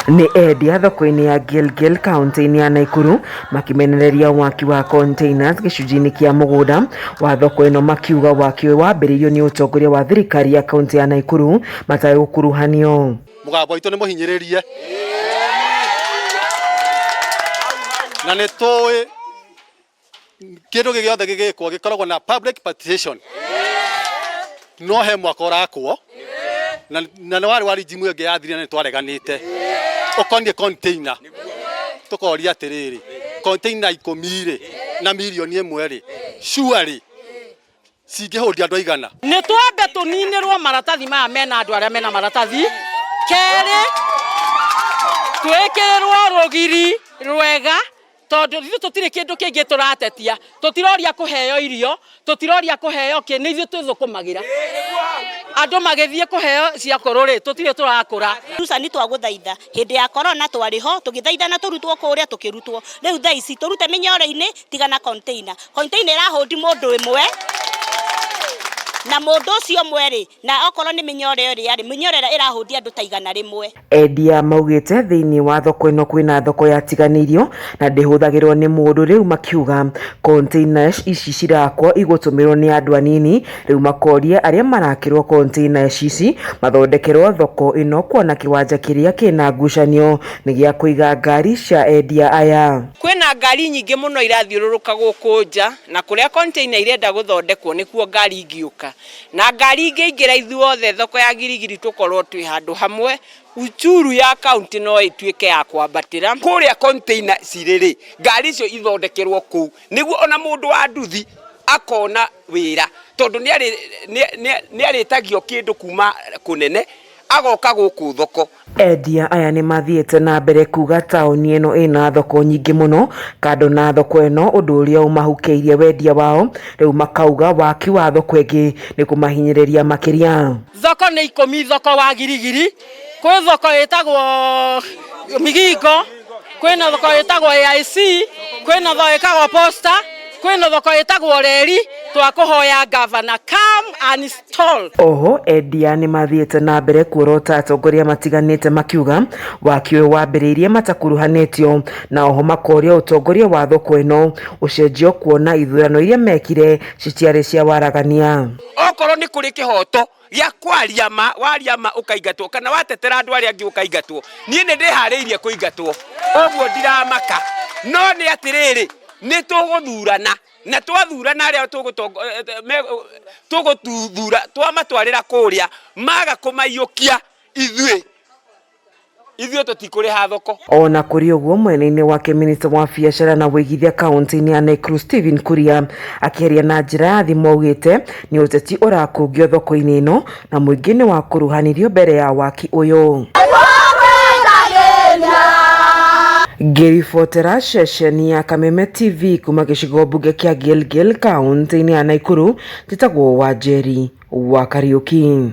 Ni endia thoko-inĩ ya Gilgil kaunti-inĩ ya Nakuru makimenereria waki wa containers gĩcunjĩ-inĩ kĩa mũgũnda wa thoko ĩno, makiuga waki ũyũ wambĩrĩirio nĩ ũtongoria wa thirikari ya kaunti ya Nakuru matarĩ gũkuruhanio. Mũgambo witũ nĩ mũhinyĩrĩrie na nĩ tũĩ kĩndũ gĩothe gĩgĩkwo gĩkoragwo na public participation, no he mwaka ũrakwo na nĩ warĩ wa rijimu ĩngĩ yathirire nĩ twareganĩte ũkoniĩ container. Tũkoria atĩrĩrĩ, container 10 na milioni 1 surely cingĩhũria andũ aigana? Nĩ twambe tũninĩrwo maratathi maya mena andũ arĩa mena maratathi. Kerĩ, twĩkĩrwo rũgiri rwega, tondũ ithuĩ tũtirĩ kĩndũ kĩngĩ tũratetia. Tũtiroria kũheo irio, tũtiroria kũheo kĩ, nĩ ithuĩ twĩthũkũmagĩra. Andũ magĩthiĩ kũheo ciakorwo rĩ, tũtirĩ tũrakũra. Rusa nĩ twagũthaitha hĩndĩ ya corona twarĩ ho tũgĩthaithana tũrutwo kũrĩa tũkĩrutwo. Rĩu thaa ici tũrute mĩnyore-inĩ tiga na container. Container ĩrahũndi mũndũ ĩmwe na mũndũ ũcio mwerĩ, na okorwo nĩ mĩnyore ĩrĩa mĩnyore ĩrahũndi andũ ta 100. Endia maugĩte thĩinĩ wa thoko ĩno kwĩna thoko yatiganĩirio na ndĩhũthagĩrwo nĩ mũndũ. Rĩu makiuga containers ici cirakwo igũtũmĩrwo nĩ andũ anini. Rĩu makoria arĩa marakĩrwo containers ici mathondekerwo thoko ĩno, kuona kĩwanja kĩrĩa kĩna ngucanio nĩ gĩa kũiga ngari cia endia aya. Kwĩna ngari nyingĩ mũno irathiũrũrũka gũkũ nja, na kũrĩa container irenda gũthondekwo nĩkuo ngari ingĩũka, na ngari ingĩingĩra ithuothe thoko ya Girigiri tũkorwo twĩ handũ hamwe, uchuru ya kaunti no ĩtuĩke ya kwambatĩra. Kũrĩa container cirĩ ngari icio ithondekerwo kũu nĩguo ona mũndũ wa nduthi akona wĩra, tondũ nĩ arĩtagio kĩndũ kuma kũnene agoka gũkũ thoko. Endia aya nĩ mathiĩte na mbere kuga taũni ĩno ĩna thoko nyingĩ mũno kando na thoko ĩno, ũndũ ũrĩa ũmahukĩirie wendia wao. Rĩu makauga waki wa thoko ĩngĩ nĩ kũmahinyĩrĩria makĩria. Thoko nĩ 10 thoko wa Girigiri, kwĩ thoko ĩtagwo Migingo, kwĩna thoko ĩtagwo AIC, kwĩna thoko ĩtagwo Posta, kwĩna thoko ĩtagwo Reri. Twakũhoya governor come and install. Oho endia nĩ mathiĩte na mbere kuorota atongoria matiganĩte makiuga waki ũyũ wambĩrĩirie matakuruhanĩtio, na oho makoria ũtongoria wa thoko ĩno ũcenjio, kuona ithurano iria mekire citiarĩ cia waragania. Okorwo nĩ kũrĩ kĩhoto gĩa kwaria ma ũkaingatwo, kana watetera andũ arĩa angĩ ũkaingatwo, niĩ nĩ ndĩharĩirie kũingatwo, ũguo ndiramaka. No nĩ atĩrĩrĩ, nĩ tũgũthurana na twathurana arĩa tũgũtuthura twamatwarĩra kũrĩa maga kũmaiyũkia ithuĩ tũtikũrĩha thoko. Ona kũrĩ ũguo, mwena-inĩ wake minista wa biacara na wĩigithia kaunti-inĩ ya Nakuru Stephen Kuria akĩaria na njĩra ya thimũ augĩte nĩ ũteti ũrakũngio thoko-inĩ ĩno na mũingĩ nĩ wakũruhanirio mbere ya waki ũyũ. Ngĩribotera ceceni ya Kameme TV kuma gĩcigo mbunge kĩa Gilgil kaunti-inĩ ya Nakuru, njĩtagwo Wanjeri wa Kariuki.